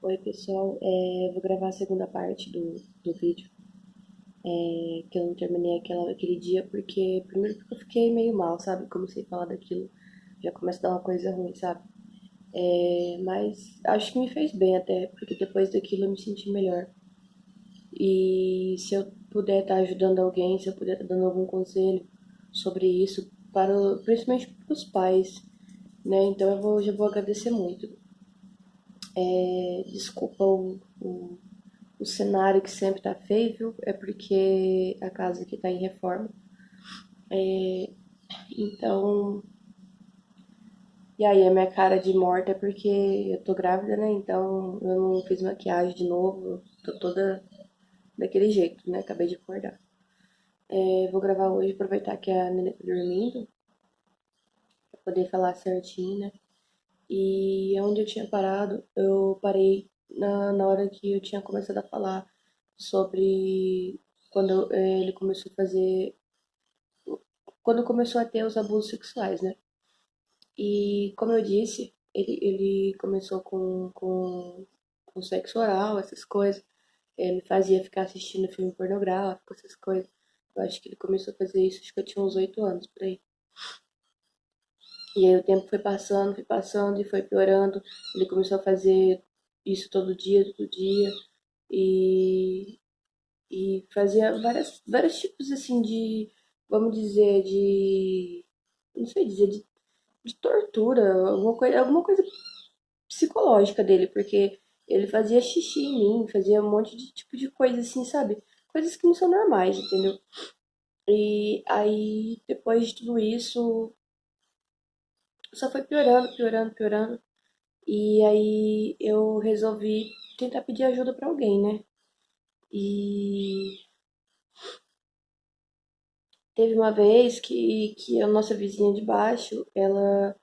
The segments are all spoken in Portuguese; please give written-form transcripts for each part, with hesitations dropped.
Oi, pessoal. Vou gravar a segunda parte do vídeo, que eu não terminei aquele dia, porque, primeiro, porque eu fiquei meio mal, sabe? Comecei a falar daquilo, já começa a dar uma coisa ruim, sabe? Mas acho que me fez bem até, porque depois daquilo eu me senti melhor. E se eu puder estar ajudando alguém, se eu puder estar dando algum conselho sobre isso, principalmente para os pais, né? Então já vou agradecer muito. Desculpa o cenário que sempre tá feio, viu? É porque a casa aqui tá em reforma. Então, e aí a minha cara de morta é porque eu tô grávida, né? Então eu não fiz maquiagem de novo. Tô toda daquele jeito, né? Acabei de acordar. Vou gravar hoje, aproveitar que a neném tá dormindo, pra poder falar certinho, né? E onde eu tinha parado, eu parei na hora que eu tinha começado a falar sobre quando ele começou a fazer. Quando começou a ter os abusos sexuais, né? E como eu disse, ele começou com sexo oral, essas coisas. Ele fazia ficar assistindo filme pornográfico, essas coisas. Eu acho que ele começou a fazer isso, acho que eu tinha uns 8 anos por aí. E aí o tempo foi passando e foi piorando. Ele começou a fazer isso todo dia. E, e fazia vários tipos assim de, vamos dizer, não sei dizer, de tortura, alguma coisa psicológica dele, porque ele fazia xixi em mim, fazia um monte de tipo de coisa assim, sabe? Coisas que não são normais, entendeu? E aí, depois de tudo isso, só foi piorando, piorando, piorando. E aí eu resolvi tentar pedir ajuda pra alguém, né? E teve uma vez que a nossa vizinha de baixo, ela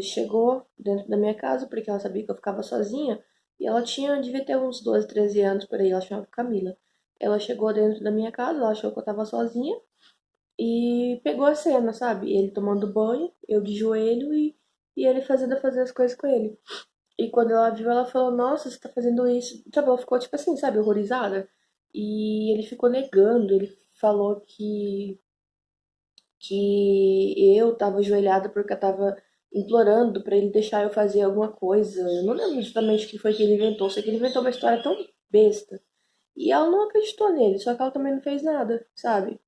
chegou dentro da minha casa, porque ela sabia que eu ficava sozinha, e ela devia ter uns 12, 13 anos por aí, ela chamava Camila. Ela chegou dentro da minha casa, ela achou que eu tava sozinha, e pegou a cena, sabe? Ele tomando banho, eu de joelho, e ele fazendo fazer as coisas com ele. E quando ela viu, ela falou, nossa, você tá fazendo isso. Sabe, ela ficou, tipo assim, sabe, horrorizada. E ele ficou negando, ele falou que eu tava ajoelhada porque eu tava implorando pra ele deixar eu fazer alguma coisa. Eu não lembro justamente o que foi que ele inventou. Sei que ele inventou uma história tão besta. E ela não acreditou nele, só que ela também não fez nada, sabe?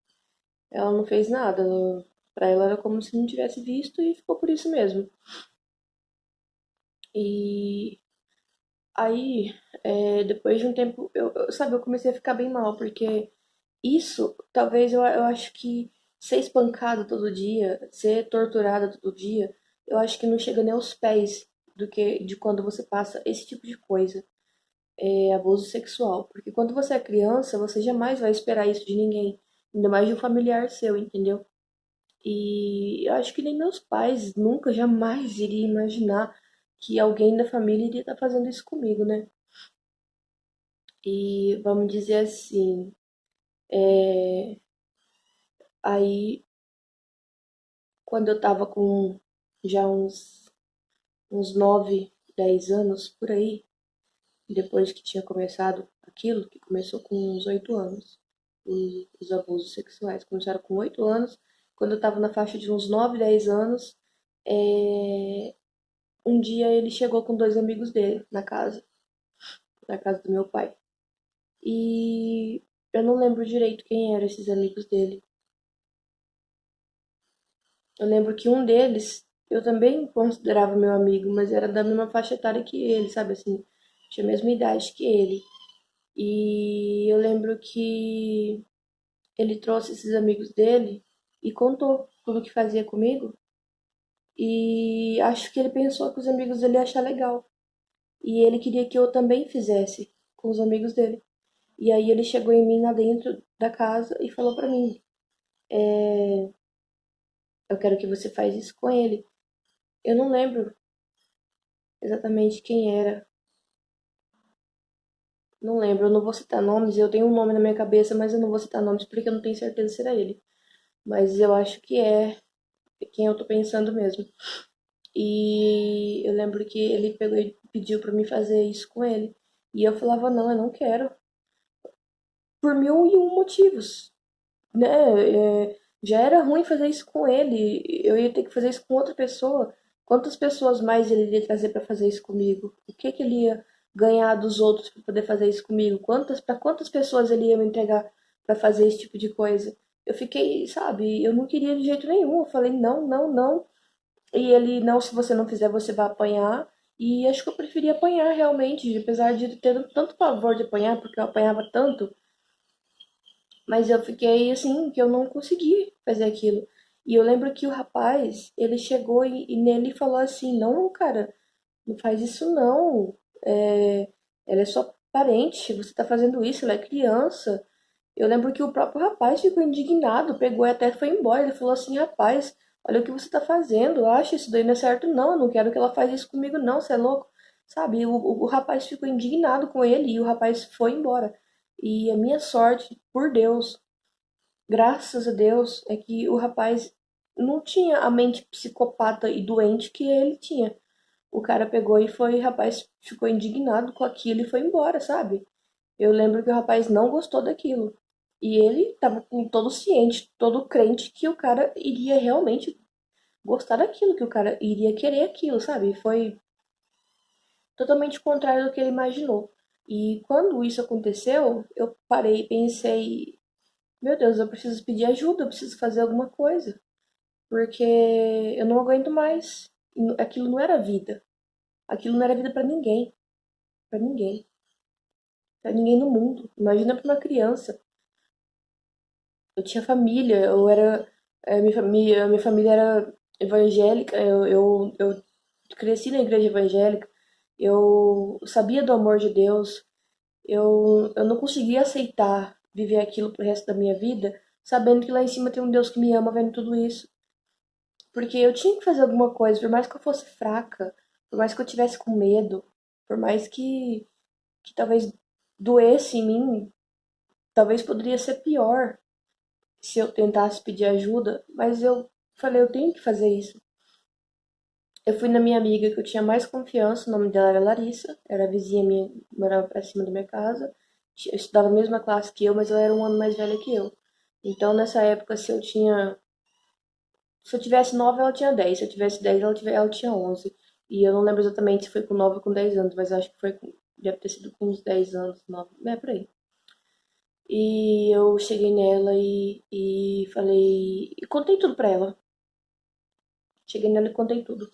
Ela não fez nada. Pra ela era como se não tivesse visto e ficou por isso mesmo. E aí, depois de um tempo, sabe, eu comecei a ficar bem mal, porque isso, talvez eu acho que ser espancado todo dia, ser torturada todo dia, eu acho que não chega nem aos pés do que de quando você passa esse tipo de coisa, abuso sexual. Porque quando você é criança, você jamais vai esperar isso de ninguém, ainda mais de um familiar seu, entendeu? E eu acho que nem meus pais nunca, jamais iria imaginar que alguém da família iria estar fazendo isso comigo, né? E vamos dizer assim, aí quando eu tava com já uns 9 10 anos por aí, depois que tinha começado aquilo, que começou com uns 8 anos, os abusos sexuais começaram com 8 anos, quando eu tava na faixa de uns 9 10 anos, é, um dia ele chegou com dois amigos dele na casa do meu pai. E eu não lembro direito quem eram esses amigos dele. Eu lembro que um deles eu também considerava meu amigo, mas era da mesma faixa etária que ele, sabe assim? Tinha a mesma idade que ele. E eu lembro que ele trouxe esses amigos dele e contou tudo o que fazia comigo. E acho que ele pensou que os amigos dele iam achar legal. E ele queria que eu também fizesse com os amigos dele. E aí ele chegou em mim lá dentro da casa e falou pra mim: eu quero que você faz isso com ele. Eu não lembro exatamente quem era. Não lembro, eu não vou citar nomes. Eu tenho um nome na minha cabeça, mas eu não vou citar nomes porque eu não tenho certeza se era ele. Mas eu acho que é quem eu tô pensando mesmo. E eu lembro que ele pegou e pediu pra mim fazer isso com ele. E eu falava, não, eu não quero. Por mil e um motivos, né? Já era ruim fazer isso com ele. Eu ia ter que fazer isso com outra pessoa. Quantas pessoas mais ele iria trazer pra fazer isso comigo? O que que ele ia ganhar dos outros pra poder fazer isso comigo? Para quantas pessoas ele ia me entregar pra fazer esse tipo de coisa? Eu fiquei, sabe, eu não queria de jeito nenhum. Eu falei, não, não, não. E ele, não, se você não fizer, você vai apanhar. E acho que eu preferia apanhar realmente, apesar de ter tanto pavor de apanhar, porque eu apanhava tanto. Mas eu fiquei assim, que eu não consegui fazer aquilo. E eu lembro que o rapaz, ele chegou e nele falou assim: Não, cara, não faz isso não. É, ela é só parente, você tá fazendo isso, ela é criança. Eu lembro que o próprio rapaz ficou indignado, pegou e até foi embora. Ele falou assim: Rapaz, olha o que você tá fazendo, acha isso daí não é certo, não. Eu não quero que ela faça isso comigo, não, você é louco. Sabe? O rapaz ficou indignado com ele e o rapaz foi embora. E a minha sorte, por Deus, graças a Deus, é que o rapaz não tinha a mente psicopata e doente que ele tinha. O cara pegou e foi, o rapaz ficou indignado com aquilo e foi embora, sabe? Eu lembro que o rapaz não gostou daquilo. E ele tava com todo ciente, todo crente que o cara iria realmente gostar daquilo, que o cara iria querer aquilo, sabe? Foi totalmente contrário do que ele imaginou. E quando isso aconteceu, eu parei e pensei, meu Deus, eu preciso pedir ajuda, eu preciso fazer alguma coisa. Porque eu não aguento mais. Aquilo não era vida. Aquilo não era vida pra ninguém. Pra ninguém. Pra ninguém no mundo. Imagina pra uma criança. Eu tinha família, eu era. Minha família era evangélica, eu cresci na igreja evangélica, eu sabia do amor de Deus, eu não conseguia aceitar viver aquilo pro resto da minha vida, sabendo que lá em cima tem um Deus que me ama vendo tudo isso. Porque eu tinha que fazer alguma coisa, por mais que eu fosse fraca, por mais que eu tivesse com medo, por mais que talvez doesse em mim, talvez poderia ser pior se eu tentasse pedir ajuda, mas eu falei, eu tenho que fazer isso. Eu fui na minha amiga que eu tinha mais confiança, o nome dela era Larissa, era vizinha minha, morava pra cima da minha casa, eu estudava a mesma classe que eu, mas ela era um ano mais velha que eu. Então, nessa época, se eu tivesse 9 ela tinha 10. Se eu tivesse 10 ela tinha 11. E eu não lembro exatamente se foi com 9 ou com 10 anos, mas acho que deve ter sido com uns 10 anos, 9, é por aí. E eu cheguei nela e falei, e contei tudo pra ela. Cheguei nela e contei tudo.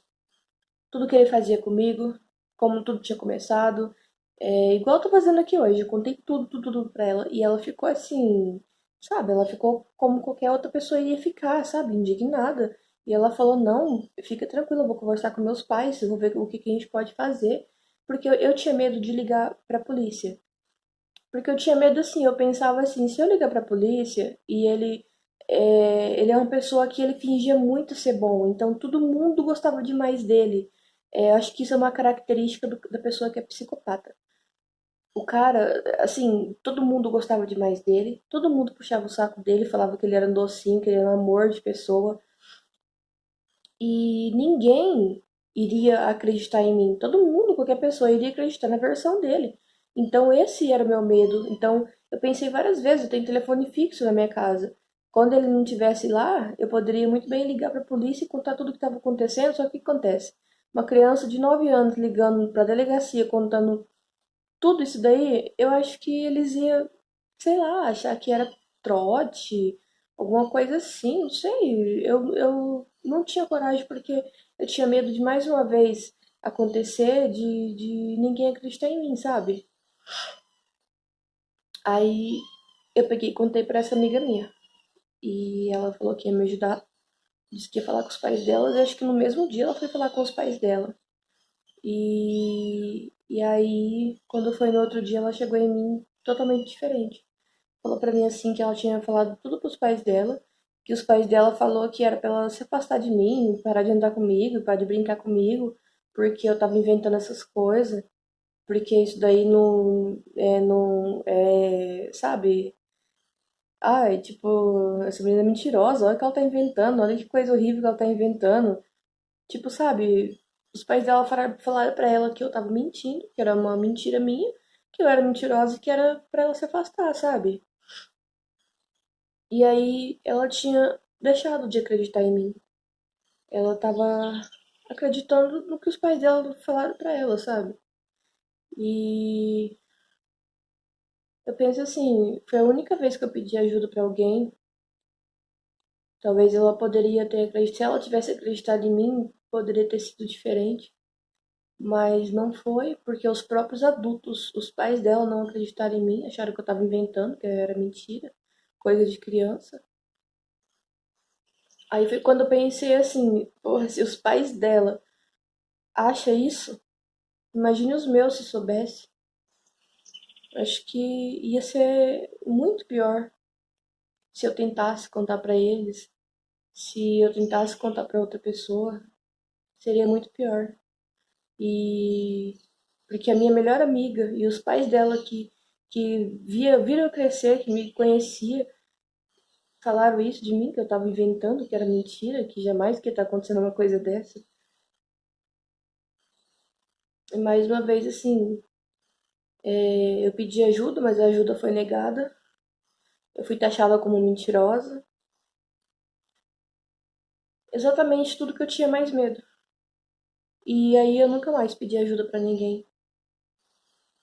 Tudo que ele fazia comigo, como tudo tinha começado. Igual eu tô fazendo aqui hoje. Eu contei tudo, tudo, tudo pra ela. E ela ficou assim, sabe? Ela ficou como qualquer outra pessoa iria ficar, sabe? Indignada. E ela falou: Não, fica tranquila, eu vou conversar com meus pais, eu vou ver o que que a gente pode fazer. Porque eu tinha medo de ligar pra polícia. Porque eu tinha medo assim, eu pensava assim: se eu ligar pra polícia e ele é uma pessoa que ele fingia muito ser bom, então todo mundo gostava demais dele. Acho que isso é uma característica da pessoa que é psicopata. O cara, assim, todo mundo gostava demais dele, todo mundo puxava o saco dele, falava que ele era um docinho, que ele era um amor de pessoa, e ninguém iria acreditar em mim. Todo mundo, qualquer pessoa, iria acreditar na versão dele. Então, esse era o meu medo. Então, eu pensei várias vezes, eu tenho telefone fixo na minha casa. Quando ele não estivesse lá, eu poderia muito bem ligar para a polícia e contar tudo o que estava acontecendo. Só que o que acontece? Uma criança de 9 anos ligando para a delegacia contando tudo isso daí, eu acho que eles iam, sei lá, achar que era trote, alguma coisa assim, não sei. Eu não tinha coragem porque eu tinha medo de mais uma vez acontecer de ninguém acreditar em mim, sabe? Aí eu peguei e contei pra essa amiga minha. E ela falou que ia me ajudar, disse que ia falar com os pais dela, e acho que no mesmo dia ela foi falar com os pais dela. E aí, quando foi no outro dia, ela chegou em mim totalmente diferente. Falou pra mim assim que ela tinha falado tudo pros pais dela, que os pais dela falou que era pra ela se afastar de mim, parar de andar comigo, parar de brincar comigo, porque eu tava inventando essas coisas, porque isso daí não é, sabe? Ai, tipo, essa menina é mentirosa, olha o que ela tá inventando, olha que coisa horrível que ela tá inventando. Tipo, sabe, os pais dela falaram pra ela que eu tava mentindo, que era uma mentira minha, que eu era mentirosa e que era pra ela se afastar, sabe? E aí ela tinha deixado de acreditar em mim. Ela tava acreditando no que os pais dela falaram pra ela, sabe? E eu penso assim, foi a única vez que eu pedi ajuda pra alguém. Talvez ela poderia ter acreditado, se ela tivesse acreditado em mim, poderia ter sido diferente. Mas não foi, porque os próprios adultos, os pais dela não acreditaram em mim, acharam que eu tava inventando, que era mentira, coisa de criança. Aí foi quando eu pensei assim, porra, se os pais dela acham isso, imagine os meus se soubesse. Acho que ia ser muito pior se eu tentasse contar pra eles, se eu tentasse contar pra outra pessoa, seria muito pior. E porque a minha melhor amiga e os pais dela que viram eu crescer, que me conhecia, falaram isso de mim, que eu tava inventando, que era mentira, que jamais que tá acontecendo uma coisa dessa. E mais uma vez, assim, eu pedi ajuda, mas a ajuda foi negada. Eu fui taxada como mentirosa. Exatamente tudo que eu tinha mais medo. E aí eu nunca mais pedi ajuda pra ninguém.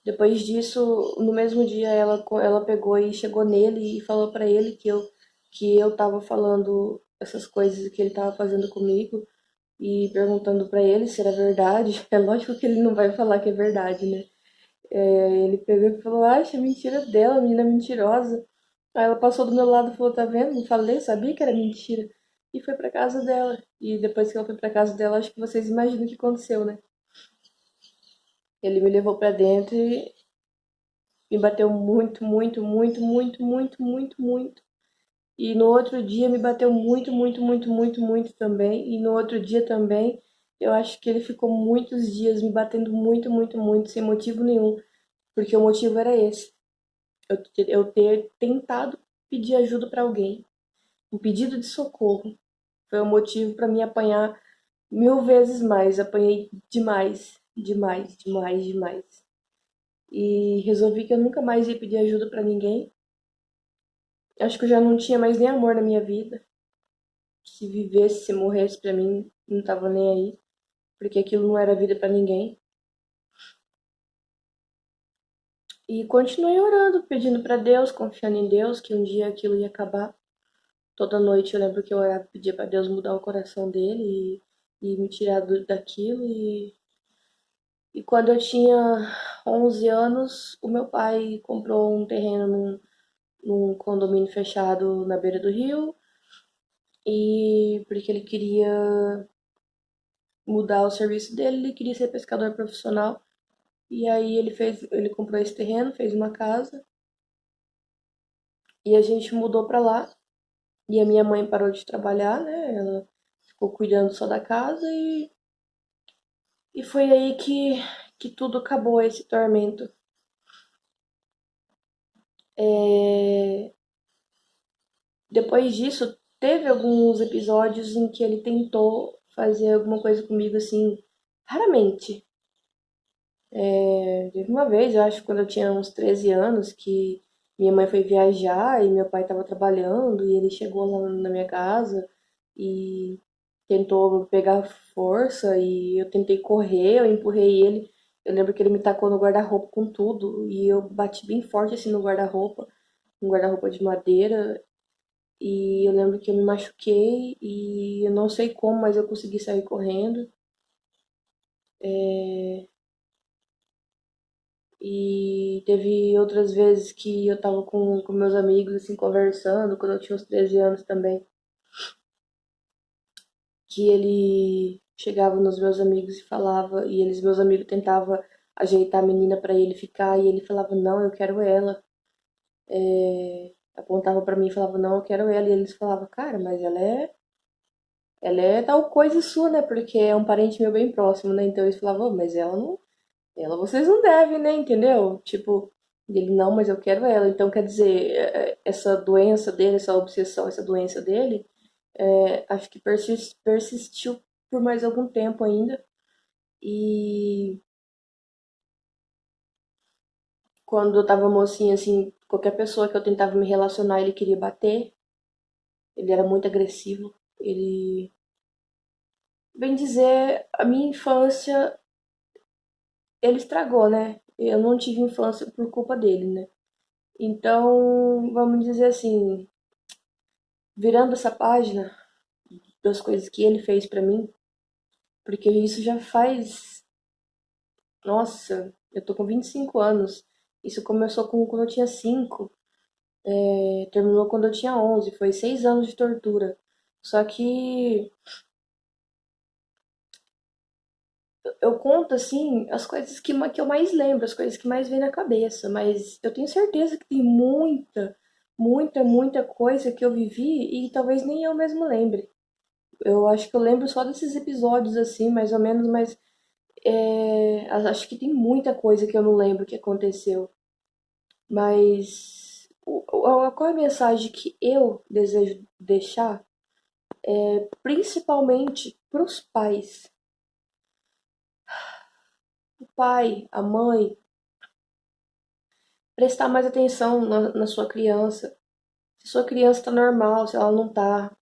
Depois disso, no mesmo dia, ela pegou e chegou nele e falou pra ele que eu tava falando essas coisas que ele tava fazendo comigo e perguntando pra ele se era verdade. É lógico que ele não vai falar que é verdade, né? Ele pegou e falou, acha mentira dela, menina mentirosa. Aí ela passou do meu lado e falou, tá vendo? Não falei, sabia que era mentira. E foi pra casa dela. E depois que ela foi pra casa dela, acho que vocês imaginam o que aconteceu, né? Ele me levou pra dentro e me bateu muito, muito, muito, muito, muito, muito, muito. E no outro dia me bateu muito, muito, muito, muito, muito também. E no outro dia também, eu acho que ele ficou muitos dias me batendo muito, muito, muito, sem motivo nenhum. Porque o motivo era esse. Eu ter tentado pedir ajuda pra alguém. Um pedido de socorro. Foi o motivo pra me apanhar 1000 vezes mais. Apanhei demais, demais, demais, demais. E resolvi que eu nunca mais ia pedir ajuda pra ninguém. Acho que eu já não tinha mais nem amor na minha vida. Se vivesse, se morresse pra mim, não tava nem aí, porque aquilo não era vida pra ninguém. E continuei orando, pedindo pra Deus, confiando em Deus, que um dia aquilo ia acabar. Toda noite eu lembro que eu orava, pedia pra Deus mudar o coração dele e me tirar daquilo. E quando eu tinha 11 anos, o meu pai comprou um terreno num condomínio fechado na beira do rio, e porque ele queria mudar o serviço dele, ele queria ser pescador profissional. E aí ele comprou esse terreno, fez uma casa e a gente mudou pra lá. E a minha mãe parou de trabalhar, né? Ela ficou cuidando só da casa e foi aí que tudo acabou, esse tormento. É, depois disso, teve alguns episódios em que ele tentou fazer alguma coisa comigo assim, raramente. Teve uma vez, eu acho, quando eu tinha uns 13 anos, que minha mãe foi viajar e meu pai estava trabalhando e ele chegou lá na minha casa e tentou pegar força e eu tentei correr, eu empurrei ele. Eu lembro que ele me tacou no guarda-roupa com tudo e eu bati bem forte assim no guarda-roupa, um guarda-roupa de madeira. E eu lembro que eu me machuquei e eu não sei como, mas eu consegui sair correndo. É, E teve outras vezes que eu tava com meus amigos, assim, conversando, quando eu tinha uns 13 anos também, que ele chegava nos meus amigos e falava, e meus amigos tentavam ajeitar a menina pra ele ficar, e ele falava, não, eu quero ela. Apontava pra mim e falava, não, eu quero ela. E eles falavam, cara, mas ela é tal coisa sua, né? Porque é um parente meu bem próximo, né? Então eles falavam, "Ô, mas ela não, ela vocês não devem, né? Entendeu? Tipo, ele, não, mas eu quero ela. Então, quer dizer, essa doença dele, essa obsessão, essa doença dele, acho que persistiu por mais algum tempo ainda. E quando eu tava mocinha, assim, qualquer pessoa que eu tentava me relacionar, ele queria bater. Ele era muito agressivo. Ele, bem dizer, a minha infância ele estragou, né? Eu não tive infância por culpa dele, né? Então, vamos dizer assim, virando essa página das coisas que ele fez pra mim, porque isso já faz, nossa, eu tô com 25 anos. Isso começou quando eu tinha 5, terminou quando eu tinha 11, foi 6 anos de tortura. Só que eu conto assim as coisas que eu mais lembro, as coisas que mais vêm na cabeça, mas eu tenho certeza que tem muita coisa que eu vivi e talvez nem eu mesmo lembre. Eu acho que eu lembro só desses episódios assim, mais ou menos, mas acho que tem muita coisa que eu não lembro que aconteceu. Mas qual é a mensagem que eu desejo deixar, principalmente para os pais? O pai, a mãe, prestar mais atenção na sua criança. Se sua criança tá normal, se ela não tá.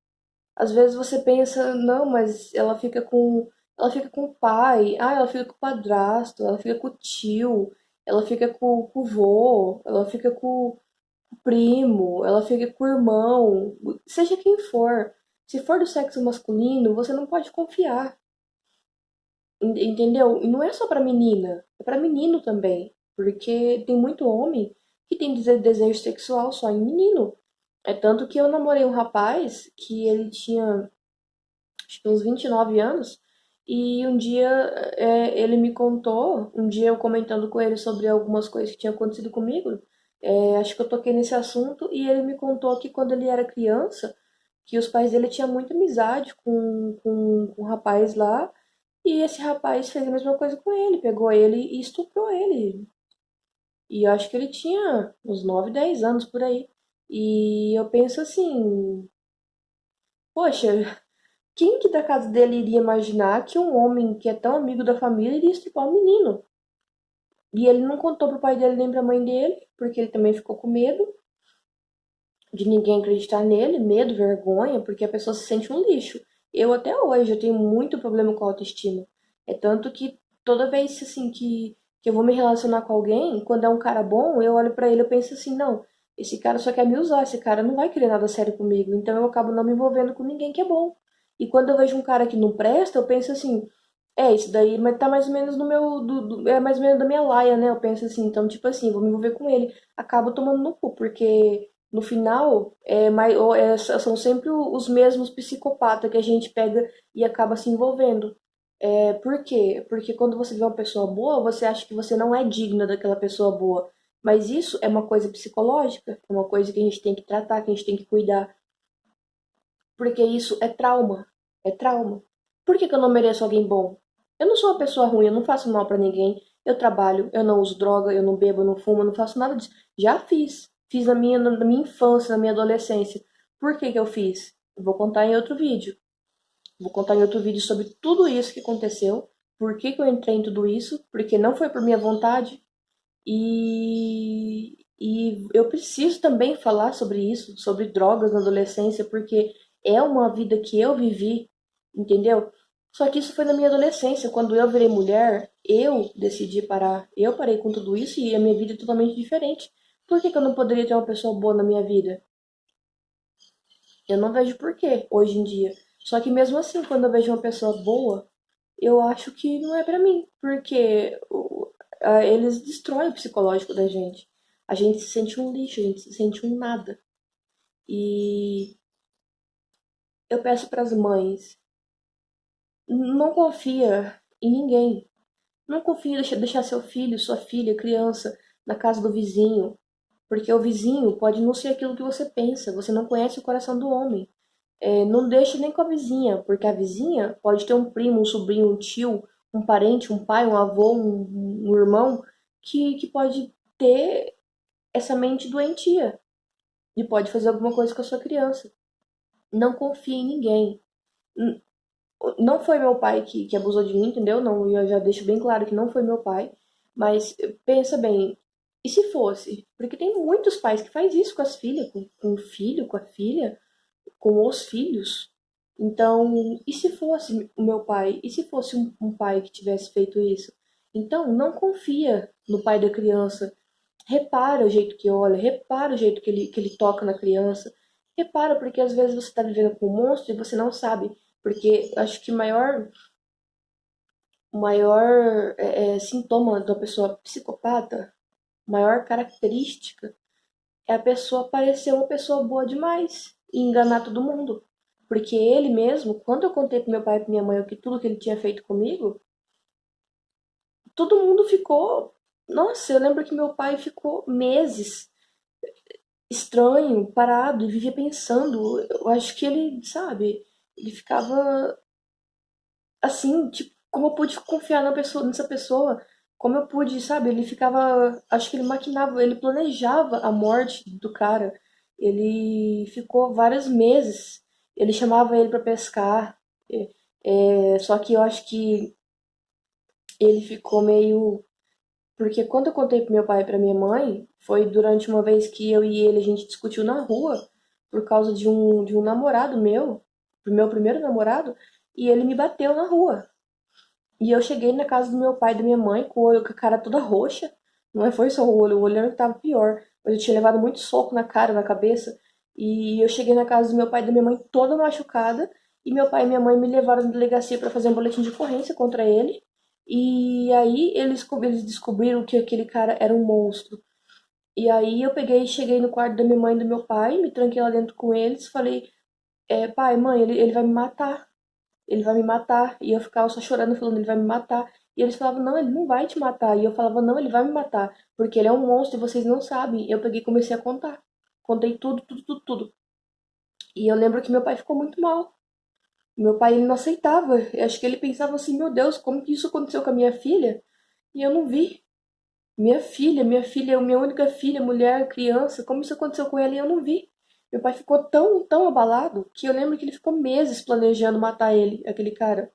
Às vezes você pensa, não, mas ela fica com o pai, ela fica com o padrasto, ela fica com o tio, ela fica com o vô, ela fica com o primo, ela fica com o irmão, seja quem for. Se for do sexo masculino, você não pode confiar, entendeu? E não é só pra menina, é pra menino também, porque tem muito homem que tem desejo sexual só em menino. É tanto que eu namorei um rapaz que ele tinha acho que uns 29 anos, e um dia ele me contou, um dia eu comentando com ele sobre algumas coisas que tinham acontecido comigo, acho que eu toquei nesse assunto, e ele me contou que quando ele era criança, que os pais dele tinham muita amizade com um rapaz lá, e esse rapaz fez a mesma coisa com ele, pegou ele e estuprou ele. E eu acho que ele tinha uns 9 10 anos por aí. E eu penso assim, poxa, quem que da casa dele iria imaginar que um homem que é tão amigo da família iria estuprar um menino? E ele não contou pro pai dele nem pra mãe dele, porque ele também ficou com medo de ninguém acreditar nele, medo, vergonha, porque a pessoa se sente um lixo. Eu até hoje eu tenho muito problema com a autoestima. É tanto que toda vez assim que eu vou me relacionar com alguém, quando é um cara bom, eu olho pra ele e penso assim, não, esse cara só quer me usar, esse cara não vai querer nada sério comigo, então eu acabo não me envolvendo com ninguém que é bom. E quando eu vejo um cara que não presta, eu penso assim, isso daí, mas tá mais ou menos no meu, é mais ou menos da minha laia, né? Eu penso assim, então, tipo assim, vou me envolver com ele. Acabo tomando no cu, porque no final são sempre os mesmos psicopatas que a gente pega e acaba se envolvendo. Por quê? Porque quando você vê uma pessoa boa, você acha que você não é digna daquela pessoa boa. Mas isso é uma coisa psicológica, é uma coisa que a gente tem que tratar, que a gente tem que cuidar. Porque isso é trauma. É trauma. Por que que eu não mereço alguém bom? Eu não sou uma pessoa ruim, eu não faço mal pra ninguém. Eu trabalho, eu não uso droga, eu não bebo, eu não fumo, eu não faço nada disso. Já fiz. Fiz na minha infância, na minha adolescência. Por que que eu fiz? Eu vou contar em outro vídeo. Vou contar em outro vídeo sobre tudo isso que aconteceu. Por que que eu entrei em tudo isso? Porque não foi por minha vontade. E eu preciso também falar sobre isso, sobre drogas na adolescência, porque é uma vida que eu vivi, entendeu? Só que isso foi na minha adolescência. Quando eu virei mulher, eu decidi parar. Eu parei com tudo isso e a minha vida é totalmente diferente. Por que que eu não poderia ter uma pessoa boa na minha vida? Eu não vejo porquê hoje em dia. Só que mesmo assim, quando eu vejo uma pessoa boa, eu acho que não é pra mim, porque eles destroem o psicológico da gente. A gente se sente um lixo, a gente se sente um nada. E eu peço para as mães, não confia em ninguém. Não confia em deixar seu filho, sua filha, criança na casa do vizinho, porque o vizinho pode não ser aquilo que você pensa. Você não conhece o coração do homem. Não deixe nem com a vizinha, porque a vizinha pode ter um primo, um sobrinho, um tio, um parente, um pai, um avô, um irmão que pode ter essa mente doentia e pode fazer alguma coisa com a sua criança. Não confie em ninguém. Não foi meu pai que abusou de mim, entendeu? Não, eu já deixo bem claro que não foi meu pai. Mas pensa bem, e se fosse? Porque tem muitos pais que faz isso com as filhas, com o filho, com a filha, com os filhos. Então, e se fosse o meu pai? E se fosse um pai que tivesse feito isso? Então, não confia no pai da criança. Repara o jeito que olha, repara o jeito que ele toca na criança. Repara, porque às vezes você está vivendo com um monstro e você não sabe. Porque acho que o maior sintoma da pessoa psicopata, maior característica, é a pessoa parecer uma pessoa boa demais e enganar todo mundo. Porque ele mesmo, quando eu contei pro meu pai e pra minha mãe tudo que ele tinha feito comigo, todo mundo ficou. Nossa, eu lembro que meu pai ficou meses estranho, parado, e vivia pensando. Eu acho que ele, sabe, ele ficava assim, tipo, como eu pude confiar nessa pessoa? Como eu pude, sabe? Ele ficava, acho que ele maquinava, ele planejava a morte do cara. Ele ficou vários meses. Ele chamava ele pra pescar. Só que eu acho que ele ficou meio. Porque quando eu contei pro meu pai e pra minha mãe, foi durante uma vez que eu e ele a gente discutiu na rua por causa de um namorado meu, do meu primeiro namorado, e ele me bateu na rua. E eu cheguei na casa do meu pai e da minha mãe com o olho, com a cara toda roxa. Não foi só o olho era que tava pior. Mas eu tinha levado muito soco na cara, na cabeça. E eu cheguei na casa do meu pai e da minha mãe toda machucada. E meu pai e minha mãe me levaram na delegacia para fazer um boletim de ocorrência contra ele. E aí eles descobriram que aquele cara era um monstro. E aí eu peguei, cheguei no quarto da minha mãe e do meu pai, me tranquei lá dentro com eles, falei, pai, mãe, ele vai me matar, ele vai me matar. E eu ficava só chorando, falando, ele vai me matar. E eles falavam, não, ele não vai te matar. E eu falava, não, ele vai me matar, porque ele é um monstro e vocês não sabem. Eu peguei e comecei a contar. Contei tudo, tudo, tudo, tudo. E eu lembro que meu pai ficou muito mal. Meu pai, ele não aceitava. Eu acho que ele pensava assim, meu Deus, como que isso aconteceu com a minha filha? E eu não vi. Minha filha, minha única filha, mulher, criança, como isso aconteceu com ela e eu não vi. Meu pai ficou tão, tão abalado que eu lembro que ele ficou meses planejando matar ele, aquele cara.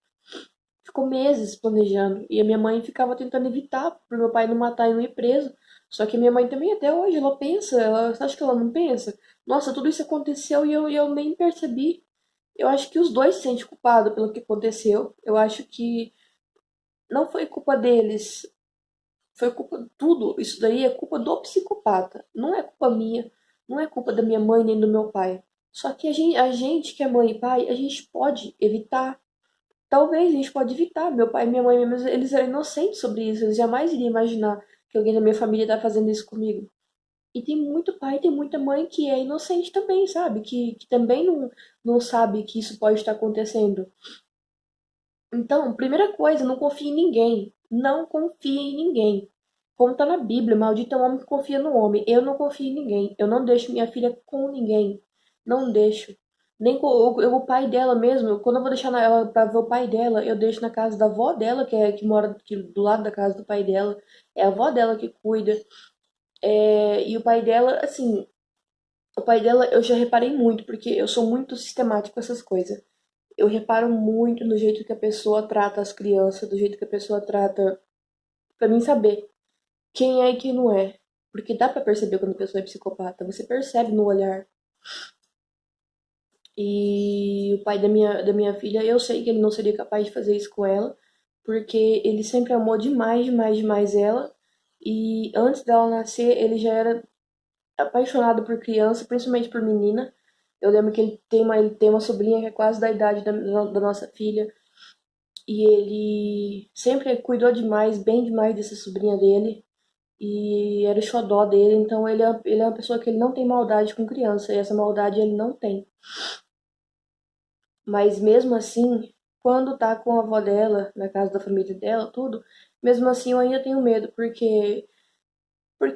Ficou meses planejando. E a minha mãe ficava tentando evitar pro meu pai não matar e não ir preso. Só que a minha mãe também, até hoje, ela pensa. Você acha que ela não pensa? Nossa, tudo isso aconteceu e eu nem percebi. Eu acho que os dois se sentem culpados pelo que aconteceu. Eu acho que não foi culpa deles. Foi culpa de tudo. Isso daí é culpa do psicopata. Não é culpa minha. Não é culpa da minha mãe nem do meu pai. Só que a gente que é mãe e pai, a gente pode evitar. Talvez a gente pode evitar. Meu pai e minha mãe, mesmo, eles eram inocentes sobre isso. Eles jamais iriam imaginar que alguém da minha família tá fazendo isso comigo. E tem muito pai, tem muita mãe que é inocente também, sabe? Que também não sabe que isso pode estar acontecendo. Então, primeira coisa, não confie em ninguém. Não confie em ninguém. Como tá na Bíblia, maldito é o homem que confia no homem. Eu não confio em ninguém. Eu não deixo minha filha com ninguém. Não deixo. Nem com o pai dela mesmo. Quando eu vou deixar ela pra ver o pai dela, eu deixo na casa da avó dela, que mora aqui do lado da casa do pai dela. É a avó dela que cuida. E o pai dela, assim, o pai dela eu já reparei muito, porque eu sou muito sistemático com essas coisas. Eu reparo muito no jeito que a pessoa trata as crianças, do jeito que a pessoa trata, pra mim saber quem é e quem não é. Porque dá pra perceber quando a pessoa é psicopata, você percebe no olhar. E o pai da minha filha, eu sei que ele não seria capaz de fazer isso com ela, porque ele sempre amou demais, demais, demais ela. E antes dela nascer, ele já era apaixonado por criança, principalmente por menina. Eu lembro que ele tem uma sobrinha que é quase da idade da nossa filha. E ele sempre cuidou demais, bem demais dessa sobrinha dele. E era o xodó dele. Então ele é uma pessoa que ele não tem maldade com criança. E essa maldade ele não tem. Mas mesmo assim, quando tá com a avó dela, na casa da família dela, tudo, mesmo assim eu ainda tenho medo. Porque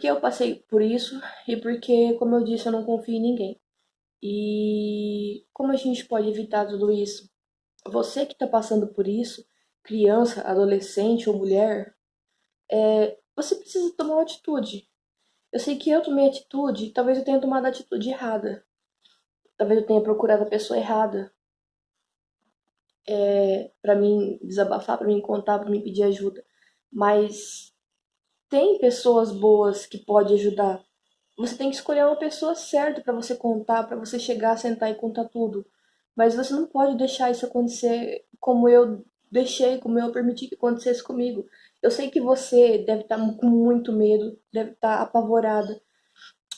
eu passei por isso. E porque, como eu disse, eu não confio em ninguém. E como a gente pode evitar tudo isso? Você que está passando por isso, criança, adolescente ou mulher, você precisa tomar uma atitude. Eu sei que eu tomei atitude, talvez eu tenha tomado a atitude errada. Talvez eu tenha procurado a pessoa errada. pra mim desabafar, pra mim contar, pra mim pedir ajuda. Mas tem pessoas boas que podem ajudar. Você tem que escolher uma pessoa certa pra você contar, pra você chegar, sentar e contar tudo. Mas você não pode deixar isso acontecer como eu deixei, como eu permiti que acontecesse comigo. Eu sei que você deve estar com muito medo, deve estar apavorada,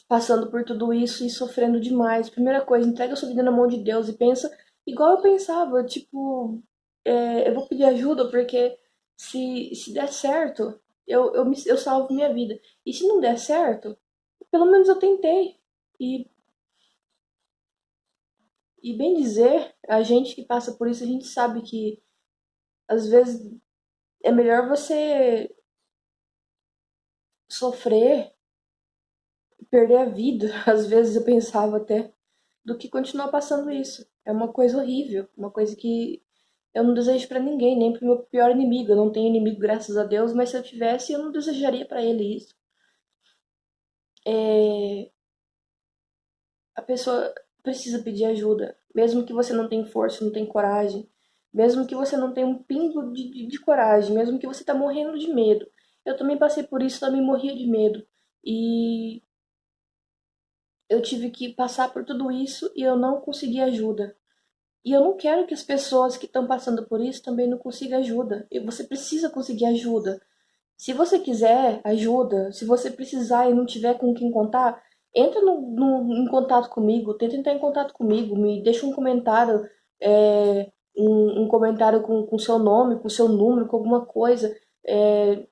passando por tudo isso e sofrendo demais. Primeira coisa, entrega sua vida na mão de Deus e pensa igual eu pensava, tipo, eu vou pedir ajuda porque se der certo, eu salvo minha vida. E se não der certo, pelo menos eu tentei. E, e bem dizer, a gente que passa por isso, a gente sabe que às vezes é melhor você sofrer, perder a vida, às vezes eu pensava até, do que continuar passando isso. É uma coisa horrível, uma coisa que eu não desejo pra ninguém, nem pro meu pior inimigo. Eu não tenho inimigo, graças a Deus, mas se eu tivesse, eu não desejaria pra ele isso. É, a pessoa precisa pedir ajuda, mesmo que você não tenha força, não tenha coragem, mesmo que você não tenha um pingo de coragem, mesmo que você tá morrendo de medo. Eu também passei por isso, também morria de medo. E eu tive que passar por tudo isso e eu não consegui ajuda. E eu não quero que as pessoas que estão passando por isso também não consigam ajuda. E você precisa conseguir ajuda. Se você quiser ajuda, se você precisar e não tiver com quem contar, entra em contato comigo, tenta entrar em contato comigo, me deixa um comentário, um comentário com seu nome, com seu número, com alguma coisa. É,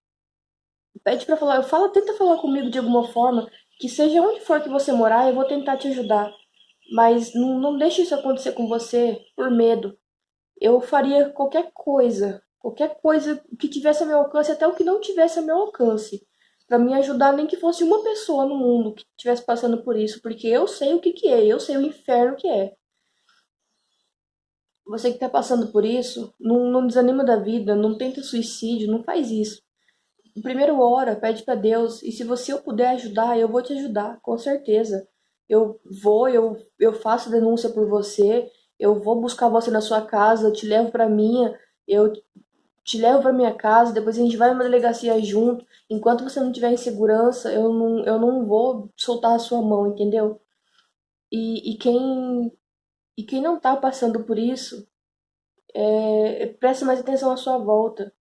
pede pra falar, tenta falar comigo de alguma forma, que seja onde for que você morar, eu vou tentar te ajudar. Mas não deixe isso acontecer com você por medo. Eu faria qualquer coisa que tivesse a meu alcance, até o que não tivesse a meu alcance, pra me ajudar, nem que fosse uma pessoa no mundo que estivesse passando por isso, porque eu sei o que que é, eu sei o inferno que é. Você que tá passando por isso, não desanima da vida, não tenta suicídio, não faz isso. Primeiro ora, pede pra Deus, e se você eu puder ajudar, eu vou te ajudar, com certeza. Eu faço denúncia por você, eu vou buscar você na sua casa, eu te levo pra minha, eu te levo pra minha casa, depois a gente vai numa delegacia junto. Enquanto você não tiver em segurança, eu não vou soltar a sua mão, entendeu? E, e quem, e quem não tá passando por isso, preste mais atenção à sua volta.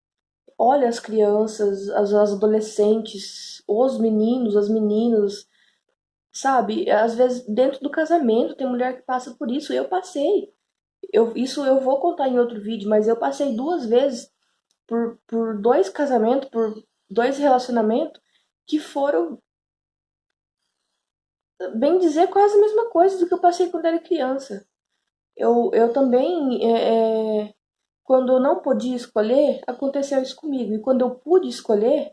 Olha as crianças, as adolescentes, os meninos, as meninas, sabe? Às vezes, dentro do casamento, tem mulher que passa por isso. Eu passei. Isso eu vou contar em outro vídeo, mas eu passei duas vezes por dois casamentos, por dois relacionamentos que foram, bem dizer, quase a mesma coisa do que eu passei quando era criança. Eu também, quando eu não podia escolher, aconteceu isso comigo. E quando eu pude escolher,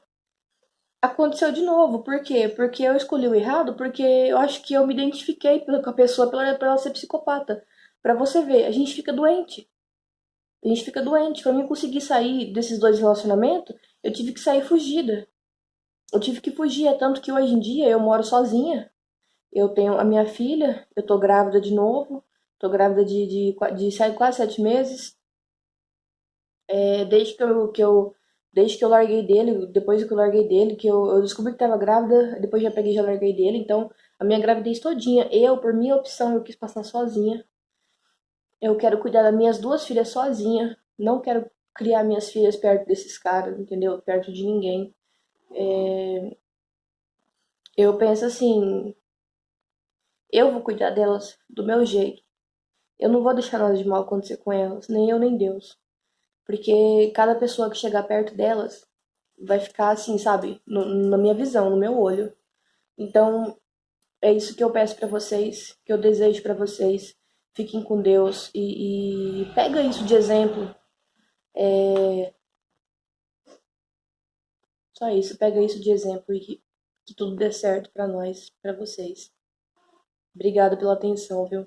aconteceu de novo. Por quê? Porque eu escolhi o errado, porque eu acho que eu me identifiquei com a pessoa pela ela ser psicopata. Pra você ver, a gente fica doente. A gente fica doente. Pra mim conseguir sair desses dois relacionamentos, eu tive que sair fugida. Eu tive que fugir, é tanto que hoje em dia eu moro sozinha. Eu tenho a minha filha, eu tô grávida de novo. Tô grávida quase 7 meses. Desde desde que eu larguei dele, depois que eu larguei dele, que eu descobri que tava grávida, depois já peguei e já larguei dele. Então, a minha gravidez todinha, por minha opção, eu quis passar sozinha. Eu quero cuidar das minhas duas filhas sozinha. Não quero criar minhas filhas perto desses caras, entendeu? Perto de ninguém. Eu penso assim, eu vou cuidar delas do meu jeito. Eu não vou deixar nada de mal acontecer com elas, nem eu nem Deus. Porque cada pessoa que chegar perto delas vai ficar assim, sabe? Na minha visão, no meu olho. Então, é isso que eu peço pra vocês, que eu desejo pra vocês. Fiquem com Deus e pega isso de exemplo. Só isso, pega isso de exemplo e que tudo dê certo pra nós, pra vocês. Obrigada pela atenção, viu?